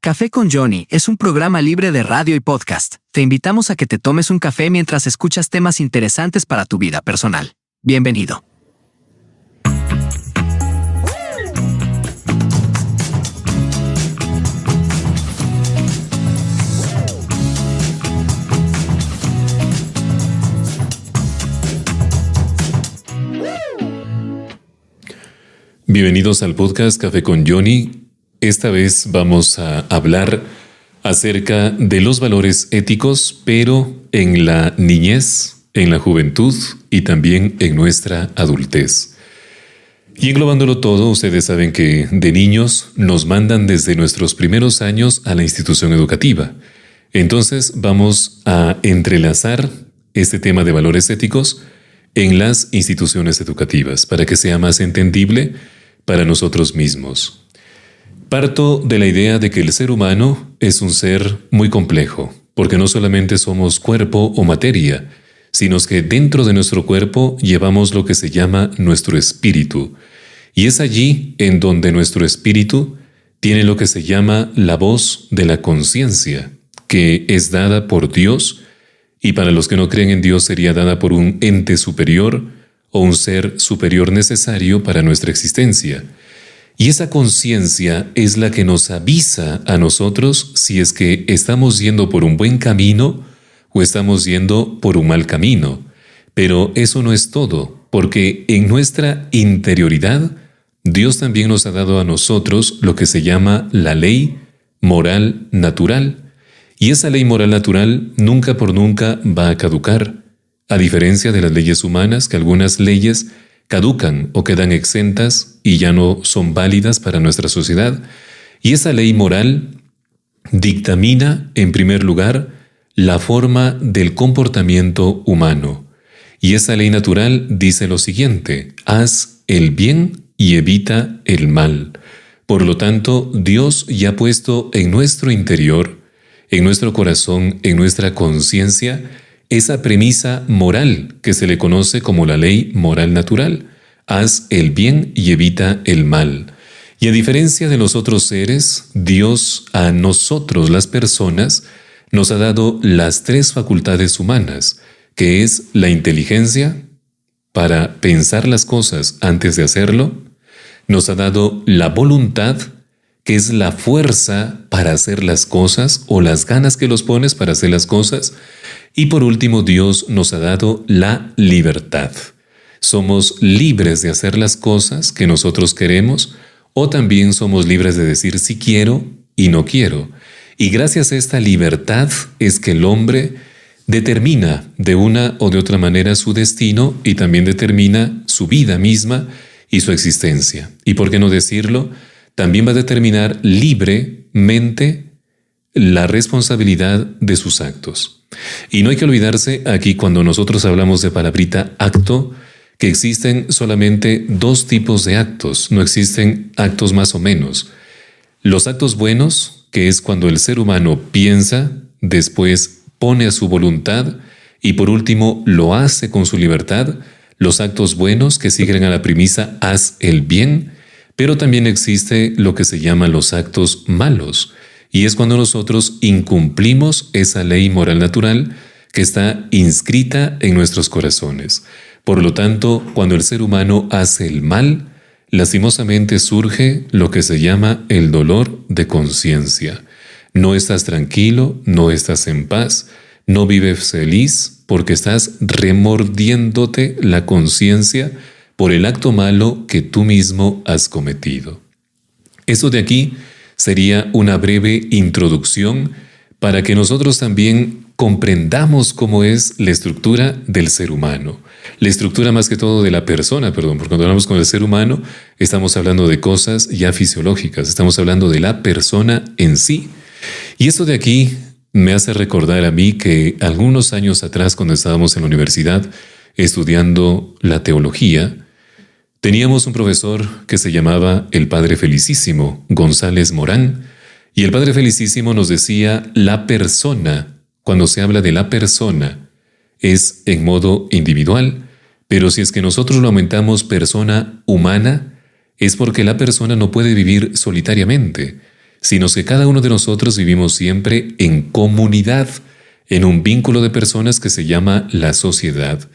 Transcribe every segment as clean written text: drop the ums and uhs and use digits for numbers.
Café con Johnny es un programa libre de radio y podcast. Te invitamos a que te tomes un café mientras escuchas temas interesantes para tu vida personal. Bienvenido. Bienvenidos al podcast Café con Johnny. Esta vez vamos a hablar acerca de los valores éticos, pero en la niñez, en la juventud y también en nuestra adultez. Y englobándolo todo, ustedes saben que de niños nos mandan desde nuestros primeros años a la institución educativa. Entonces vamos a entrelazar este tema de valores éticos en las instituciones educativas para que sea más entendible para nosotros mismos. Parto de la idea de que el ser humano es un ser muy complejo, porque no solamente somos cuerpo o materia, sino que dentro de nuestro cuerpo llevamos lo que se llama nuestro espíritu. Y es allí en donde nuestro espíritu tiene lo que se llama la voz de la conciencia, que es dada por Dios, y para los que no creen en Dios sería dada por un ente superior o un ser superior necesario para nuestra existencia. Y esa conciencia es la que nos avisa a nosotros si es que estamos yendo por un buen camino o estamos yendo por un mal camino. Pero eso no es todo, porque en nuestra interioridad, Dios también nos ha dado a nosotros lo que se llama la ley moral natural. Y esa ley moral natural nunca por nunca va a caducar, a diferencia de las leyes humanas, que algunas leyes caducan o quedan exentas y ya no son válidas para nuestra sociedad. Y esa ley moral dictamina, en primer lugar, la forma del comportamiento humano. Y esa ley natural dice lo siguiente: haz el bien y evita el mal. Por lo tanto, Dios ya ha puesto en nuestro interior, en nuestro corazón, en nuestra conciencia, esa premisa moral que se le conoce como la ley moral natural. Haz el bien y evita el mal. Y a diferencia de los otros seres, Dios a nosotros, las personas, nos ha dado las tres facultades humanas, que es la inteligencia para pensar las cosas antes de hacerlo, nos ha dado la voluntad, que es la fuerza para hacer las cosas o las ganas que los pones para hacer las cosas, y por último Dios nos ha dado la libertad. Somos libres de hacer las cosas que nosotros queremos, o también somos libres de decir sí quiero y no quiero. Y gracias a esta libertad es que el hombre determina de una o de otra manera su destino y también determina su vida misma y su existencia. Y por qué no decirlo, también va a determinar libremente la responsabilidad de sus actos. Y no hay que olvidarse aquí cuando nosotros hablamos de palabrita acto, que existen solamente dos tipos de actos, no existen actos más o menos. Los actos buenos, que es cuando el ser humano piensa, después pone a su voluntad y por último lo hace con su libertad. Los actos buenos que siguen a la premisa haz el bien, pero también existe lo que se llama los actos malos, y es cuando nosotros incumplimos esa ley moral natural que está inscrita en nuestros corazones. Por lo tanto, cuando el ser humano hace el mal, lastimosamente surge lo que se llama el dolor de conciencia. No estás tranquilo, no estás en paz, no vives feliz porque estás remordiéndote la conciencia por el acto malo que tú mismo has cometido. Eso de aquí sería una breve introducción para que nosotros también comprendamos cómo es la estructura del ser humano. La estructura más que todo de la persona, porque cuando hablamos con el ser humano estamos hablando de cosas ya fisiológicas, estamos hablando de la persona en sí. Y esto de aquí me hace recordar a mí que algunos años atrás, cuando estábamos en la universidad estudiando la teología, teníamos un profesor que se llamaba el Padre Felicísimo, González Morán, y el Padre Felicísimo nos decía la persona. Cuando se habla de la persona, es en modo individual, pero si es que nosotros lo aumentamos persona humana, es porque la persona no puede vivir solitariamente. sino que cada uno de nosotros vivimos siempre en comunidad, en un vínculo de personas que se llama la sociedad.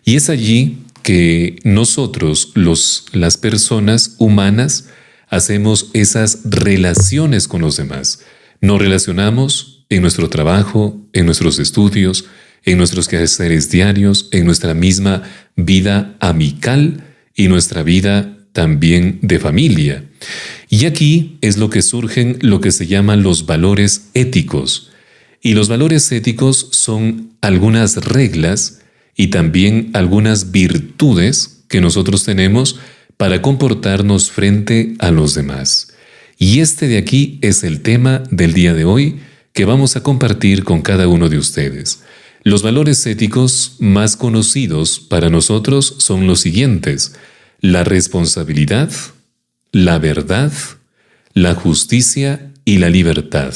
Y es allí que nosotros, las personas humanas, hacemos esas relaciones con los demás. Nos relacionamos en nuestro trabajo, en nuestros estudios, en nuestros quehaceres diarios, en nuestra misma vida amical y nuestra vida también de familia. Y aquí es lo que surgen lo que se llaman los valores éticos. Y los valores éticos son algunas reglas y también algunas virtudes que nosotros tenemos para comportarnos frente a los demás. Y este de aquí es el tema del día de hoy que vamos a compartir con cada uno de ustedes. Los valores éticos más conocidos para nosotros son los siguientes: la responsabilidad, la verdad, la justicia y la libertad.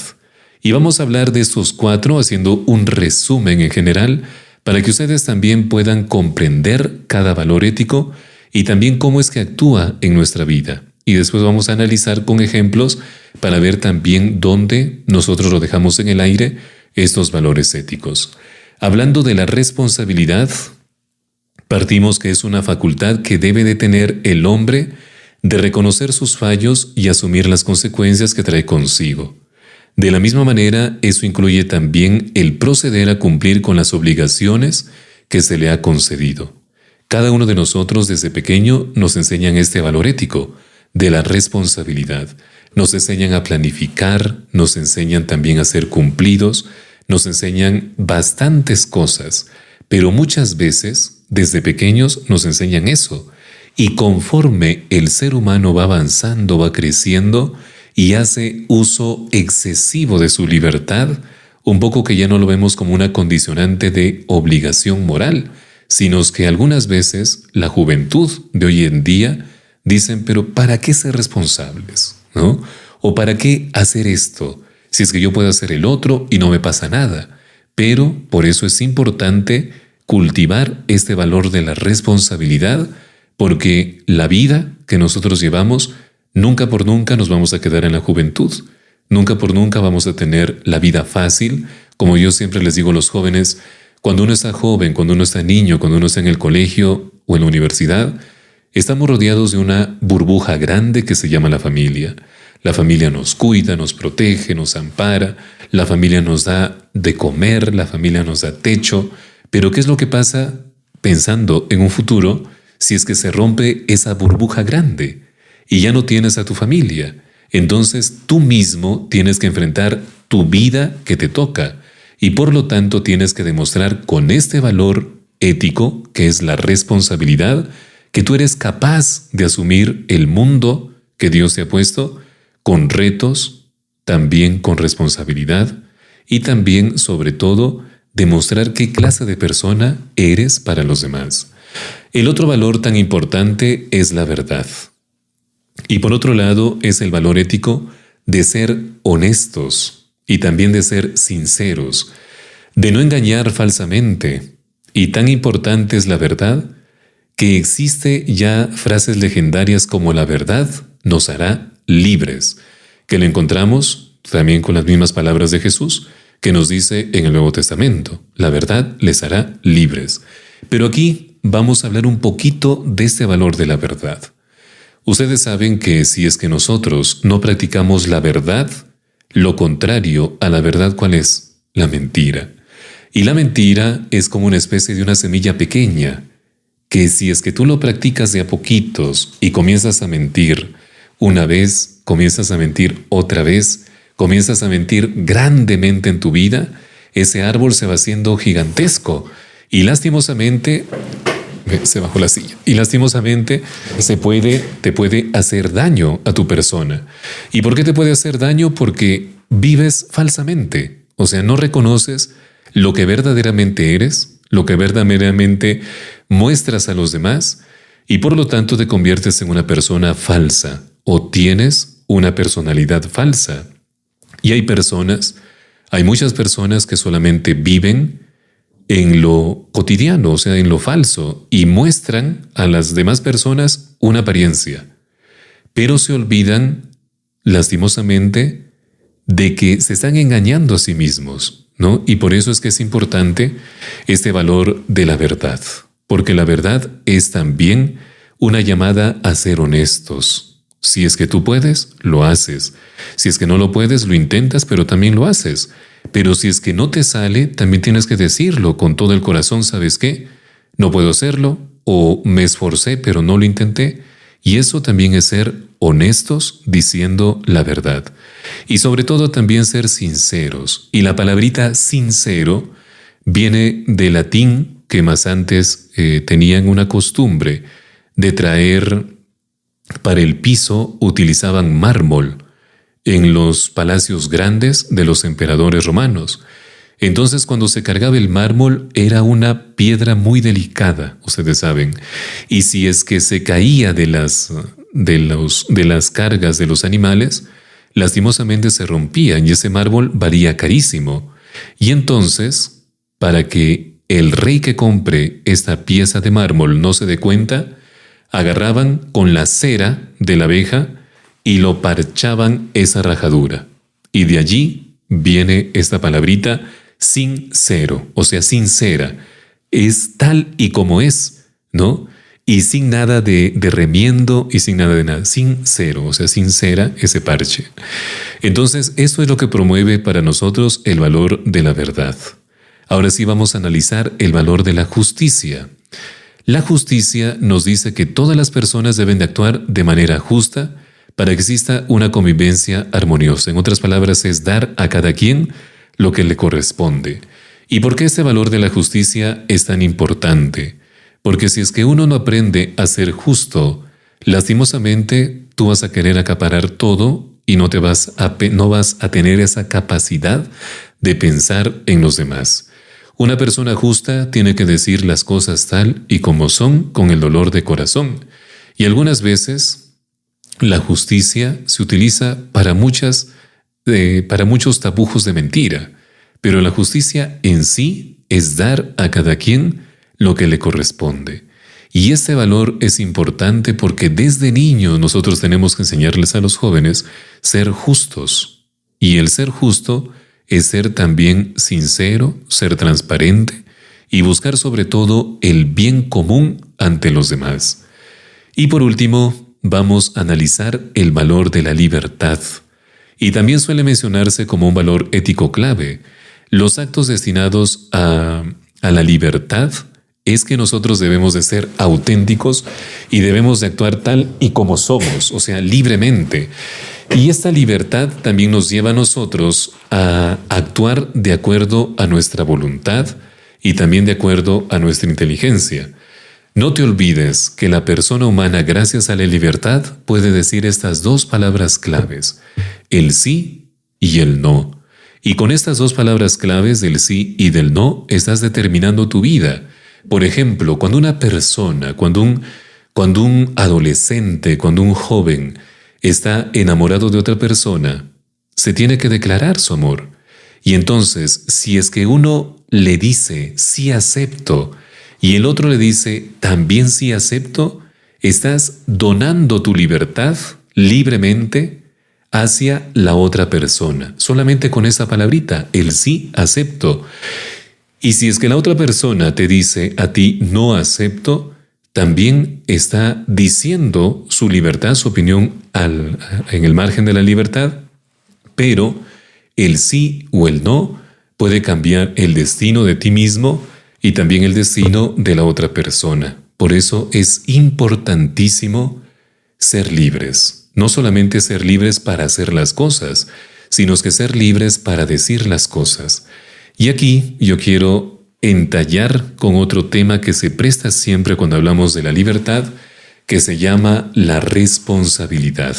Y vamos a hablar de estos 4 haciendo un resumen en general para que ustedes también puedan comprender cada valor ético y también cómo es que actúa en nuestra vida. Y después vamos a analizar con ejemplos para ver también dónde nosotros lo dejamos en el aire, estos valores éticos. Hablando de la responsabilidad, partimos que es una facultad que debe de tener el hombre de reconocer sus fallos y asumir las consecuencias que trae consigo. De la misma manera, eso incluye también el proceder a cumplir con las obligaciones que se le ha concedido. Cada uno de nosotros desde pequeño nos enseñan este valor ético de la responsabilidad. Nos enseñan a planificar, nos enseñan también a ser cumplidos, nos enseñan bastantes cosas, pero muchas veces desde pequeños nos enseñan eso. Y conforme el ser humano va avanzando, va creciendo y hace uso excesivo de su libertad, un poco que ya no lo vemos como una condicionante de obligación moral, sino que algunas veces la juventud de hoy en día dicen, pero ¿para qué ser responsables? ¿No? ¿O para qué hacer esto? Si es que yo puedo hacer el otro y no me pasa nada. Pero por eso es importante cultivar este valor de la responsabilidad, porque la vida que nosotros llevamos, nunca por nunca nos vamos a quedar en la juventud. Nunca por nunca vamos a tener la vida fácil. Como yo siempre les digo a los jóvenes, cuando uno está joven, cuando uno está niño, cuando uno está en el colegio o en la universidad, estamos rodeados de una burbuja grande que se llama la familia. La familia nos cuida, nos protege, nos ampara, la familia nos da de comer, la familia nos da techo. Pero ¿qué es lo que pasa pensando en un futuro si es que se rompe esa burbuja grande y ya no tienes a tu familia? Entonces tú mismo tienes que enfrentar tu vida que te toca y por lo tanto tienes que demostrar con este valor ético, que es la responsabilidad, que tú eres capaz de asumir el mundo que Dios te ha puesto con retos, también con responsabilidad y también, sobre todo, demostrar qué clase de persona eres para los demás. El otro valor tan importante es la verdad. Y por otro lado es el valor ético de ser honestos y también de ser sinceros, de no engañar falsamente. Y tan importante es la verdad que existe ya frases legendarias como la verdad nos hará libres, que lo encontramos también con las mismas palabras de Jesús, que nos dice en el Nuevo Testamento, la verdad les hará libres. Pero aquí vamos a hablar un poquito de este valor de la verdad. Ustedes saben que si es que nosotros no practicamos la verdad, lo contrario a la verdad, ¿cuál es? La mentira. Y la mentira es como una especie de una semilla pequeña, que si es que tú lo practicas de a poquitos y comienzas a mentir una vez, comienzas a mentir otra vez, comienzas a mentir grandemente en tu vida, ese árbol se va haciendo gigantesco y lastimosamente se bajó la silla. Y lastimosamente te puede hacer daño a tu persona. ¿Y por qué te puede hacer daño? Porque vives falsamente. O sea, no reconoces lo que verdaderamente eres, lo que verdaderamente muestras a los demás, y por lo tanto te conviertes en una persona falsa o tienes una personalidad falsa. Y hay muchas personas que solamente viven en lo cotidiano, o sea, en lo falso, y muestran a las demás personas una apariencia, pero se olvidan, lastimosamente, de que se están engañando a sí mismos, ¿no? Y por eso es que es importante este valor de la verdad, porque la verdad es también una llamada a ser honestos. Si es que tú puedes, lo haces. Si es que no lo puedes, lo intentas, pero también lo haces. Pero si es que no te sale, también tienes que decirlo con todo el corazón, ¿sabes qué? No puedo hacerlo, o me esforcé, pero no lo intenté. Y eso también es ser honestos diciendo la verdad. Y sobre todo también ser sinceros. Y la palabrita sincero viene del latín, que más antes tenían una costumbre de traer para el piso, utilizaban mármol en los palacios grandes de los emperadores romanos. Entonces, cuando se cargaba el mármol, era una piedra muy delicada, ustedes saben. Y si es que se caía de las cargas de los animales, lastimosamente se rompían y ese mármol valía carísimo. Y entonces, para que el rey que compre esta pieza de mármol no se dé cuenta, agarraban con la cera de la abeja y lo parchaban esa rajadura. Y de allí viene esta palabrita sincero, o sea, sincera. Es tal y como es, ¿no? Y sin nada de remiendo y sin nada de nada. Sincero, o sea, sincera ese parche. Entonces, eso es lo que promueve para nosotros el valor de la verdad. Ahora sí vamos a analizar el valor de la justicia. La justicia nos dice que todas las personas deben de actuar de manera justa para que exista una convivencia armoniosa. En otras palabras, es dar a cada quien lo que le corresponde. ¿Y por qué este valor de la justicia es tan importante? Porque si es que uno no aprende a ser justo, lastimosamente tú vas a querer acaparar todo y no vas a tener esa capacidad de pensar en los demás. Una persona justa tiene que decir las cosas tal y como son con el dolor de corazón. Y algunas veces la justicia se utiliza para muchos tapujos de mentira. Pero la justicia en sí es dar a cada quien lo que le corresponde. Y este valor es importante porque desde niños nosotros tenemos que enseñarles a los jóvenes ser justos. Y el ser justo es ser también sincero, ser transparente y buscar sobre todo el bien común ante los demás. Y por último, vamos a analizar el valor de la libertad. Y también suele mencionarse como un valor ético clave. Los actos destinados a la libertad es que nosotros debemos de ser auténticos y debemos de actuar tal y como somos, o sea, libremente. Y esta libertad también nos lleva a nosotros a actuar de acuerdo a nuestra voluntad y también de acuerdo a nuestra inteligencia. No te olvides que la persona humana, gracias a la libertad, puede decir estas dos palabras claves, el sí y el no. Y con estas dos palabras claves del sí y del no, estás determinando tu vida. Por ejemplo, cuando una persona, cuando un adolescente, cuando un joven está enamorado de otra persona, se tiene que declarar su amor. Y entonces, si es que uno le dice sí acepto y el otro le dice también sí acepto, estás donando tu libertad libremente hacia la otra persona, solamente con esa palabrita, el sí acepto. Y si es que la otra persona te dice a ti no acepto, también está diciendo su libertad, su opinión en el margen de la libertad, pero el sí o el no puede cambiar el destino de ti mismo y también el destino de la otra persona. Por eso es importantísimo ser libres. No solamente ser libres para hacer las cosas, sino que ser libres para decir las cosas. Y aquí yo quiero entallar con otro tema que se presta siempre cuando hablamos de la libertad, que se llama la responsabilidad.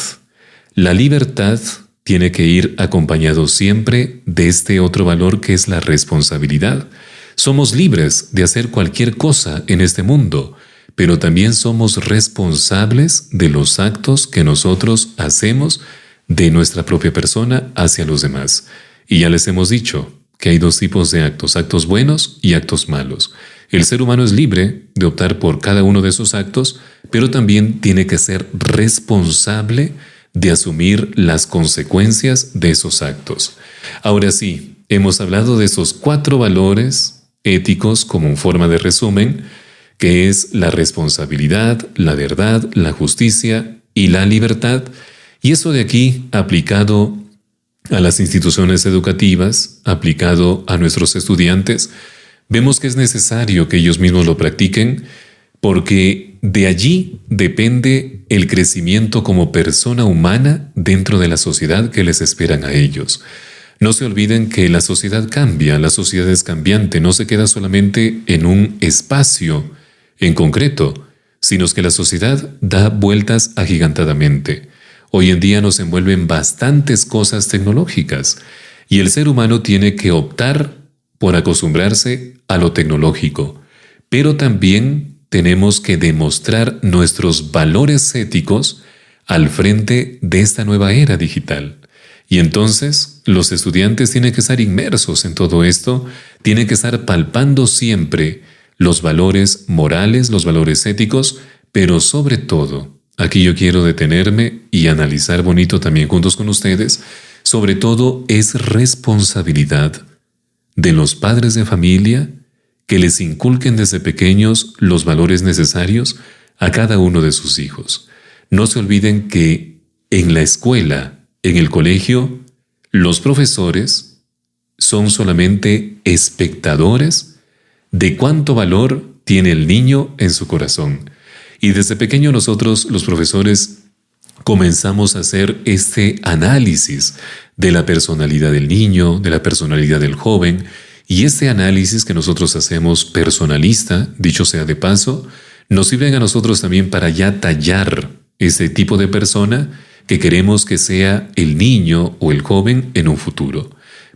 La libertad tiene que ir acompañado siempre de este otro valor que es la responsabilidad. Somos libres de hacer cualquier cosa en este mundo, pero también somos responsables de los actos que nosotros hacemos de nuestra propia persona hacia los demás. Y ya les hemos dicho que hay dos tipos de actos buenos y actos malos. El ser humano es libre de optar por cada uno de esos actos, pero también tiene que ser responsable de asumir las consecuencias de esos actos. Ahora sí, hemos hablado de esos 4 valores éticos como en forma de resumen, que es la responsabilidad, la verdad, la justicia y la libertad. Y eso de aquí aplicado a las instituciones educativas, aplicado a nuestros estudiantes, vemos que es necesario que ellos mismos lo practiquen porque de allí depende el crecimiento como persona humana dentro de la sociedad que les esperan a ellos. No se olviden que la sociedad cambia, la sociedad es cambiante, no se queda solamente en un espacio en concreto, sino que la sociedad da vueltas agigantadamente. Hoy en día nos envuelven bastantes cosas tecnológicas y el ser humano tiene que optar por acostumbrarse a lo tecnológico, pero también tenemos que demostrar nuestros valores éticos al frente de esta nueva era digital. Y entonces los estudiantes tienen que estar inmersos en todo esto, tienen que estar palpando siempre los valores morales, los valores éticos, pero sobre todo, aquí yo quiero detenerme y analizar bonito también juntos con ustedes, sobre todo es responsabilidad de los padres de familia que les inculquen desde pequeños los valores necesarios a cada uno de sus hijos. No se olviden que en la escuela, en el colegio, los profesores son solamente espectadores de cuánto valor tiene el niño en su corazón. Y desde pequeño nosotros, los profesores, comenzamos a hacer este análisis de la personalidad del niño, de la personalidad del joven, y este análisis que nosotros hacemos personalista, dicho sea de paso, nos sirven a nosotros también para ya tallar ese tipo de persona que queremos que sea el niño o el joven en un futuro.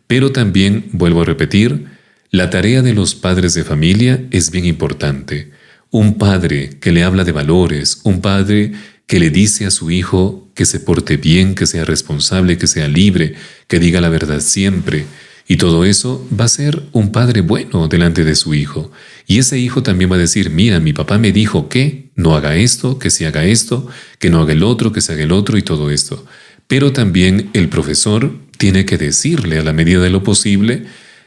Pero también, vuelvo a repetir, la tarea de los padres de familia es bien importante. Un padre que le habla de valores, un padre que le dice a su hijo que se porte bien, que sea responsable, que sea libre, que diga la verdad siempre. Y todo eso va a ser un padre bueno delante de su hijo. Y ese hijo también va a decir, mira, mi papá me dijo que no haga esto, que sí haga esto, que no haga el otro, que se haga el otro y todo esto. Pero también el profesor tiene que decirle a la medida de lo posible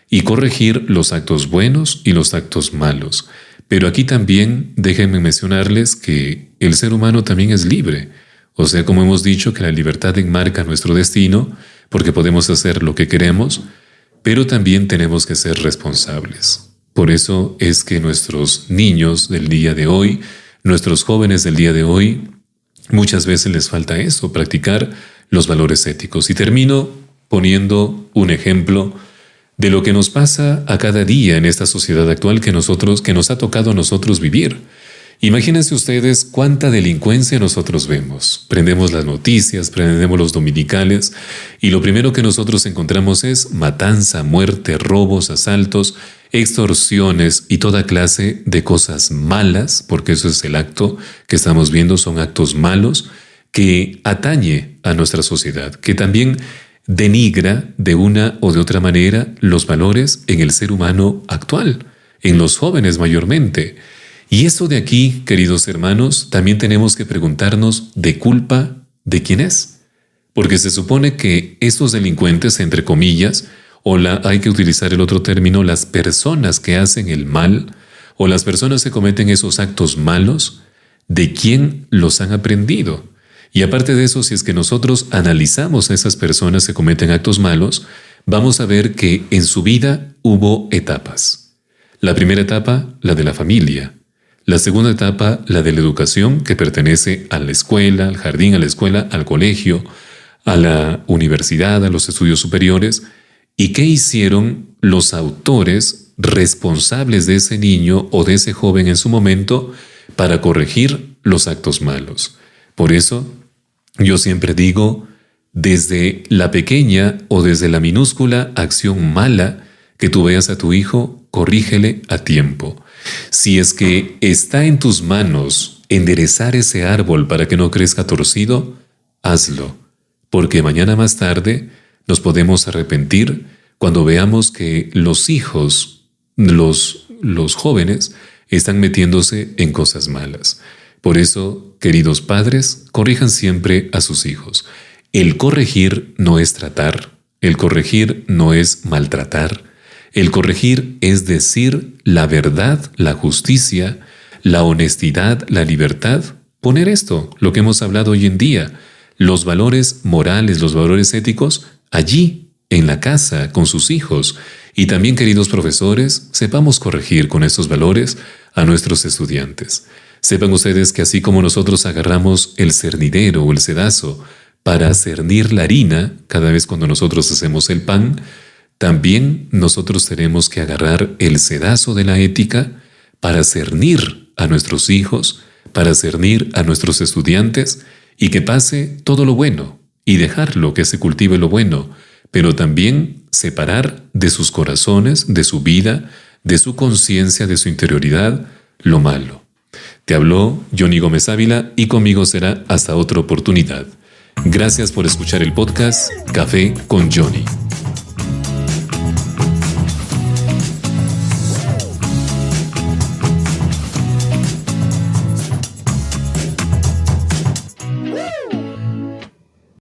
y corregir los actos buenos y los actos malos. Pero aquí también déjenme mencionarles que el ser humano también es libre. O sea, como hemos dicho, que la libertad enmarca nuestro destino, porque podemos hacer lo que queremos, pero también tenemos que ser responsables. Por eso es que nuestros niños del día de hoy, nuestros jóvenes del día de hoy, muchas veces les falta eso, practicar los valores éticos. Y termino poniendo un ejemplo de lo que nos pasa a cada día en esta sociedad actual que nos ha tocado a nosotros vivir. Imagínense ustedes cuánta delincuencia nosotros vemos. Prendemos las noticias, prendemos los dominicales y lo primero que nosotros encontramos es matanza, muerte, robos, asaltos, extorsiones y toda clase de cosas malas, porque eso es el acto que estamos viendo, son actos malos que atañe a nuestra sociedad, que también denigra de una o de otra manera los valores en el ser humano actual, en los jóvenes mayormente. Y esto de aquí, queridos hermanos, también tenemos que preguntarnos de culpa de quién es. Porque se supone que estos delincuentes, entre comillas, hay que utilizar el otro término, las personas que hacen el mal, o las personas que cometen esos actos malos, ¿de quién los han aprendido? Y aparte de eso, si es que nosotros analizamos a esas personas que cometen actos malos, vamos a ver que en su vida hubo etapas. La primera etapa, la de la familia. La segunda etapa, la de la educación, que pertenece a la escuela, al jardín, a la escuela, al colegio, a la universidad, a los estudios superiores. ¿Y qué hicieron los autores responsables de ese niño o de ese joven en su momento para corregir los actos malos? Por eso, yo siempre digo, desde la pequeña o desde la minúscula acción mala que tú veas a tu hijo, corrígele a tiempo. Si es que está en tus manos enderezar ese árbol para que no crezca torcido, hazlo, porque mañana más tarde nos podemos arrepentir cuando veamos que los hijos, los jóvenes, están metiéndose en cosas malas. Por eso, queridos padres, corrijan siempre a sus hijos. El corregir no es tratar, el corregir no es maltratar, el corregir es decir la verdad, la justicia, la honestidad, la libertad. Poner esto, lo que hemos hablado hoy en día, los valores morales, los valores éticos, allí, en la casa, con sus hijos. Y también, queridos profesores, sepamos corregir con estos valores a nuestros estudiantes. Sepan ustedes que así como nosotros agarramos el cernidero o el sedazo para cernir la harina cada vez cuando nosotros hacemos el pan, también nosotros tenemos que agarrar el sedazo de la ética para cernir a nuestros hijos, para cernir a nuestros estudiantes y que pase todo lo bueno y dejarlo que se cultive lo bueno, pero también separar de sus corazones, de su vida, de su conciencia, de su interioridad, lo malo. Te habló Johnny Gómez Ávila y conmigo será hasta otra oportunidad. Gracias por escuchar el podcast Café con Johnny.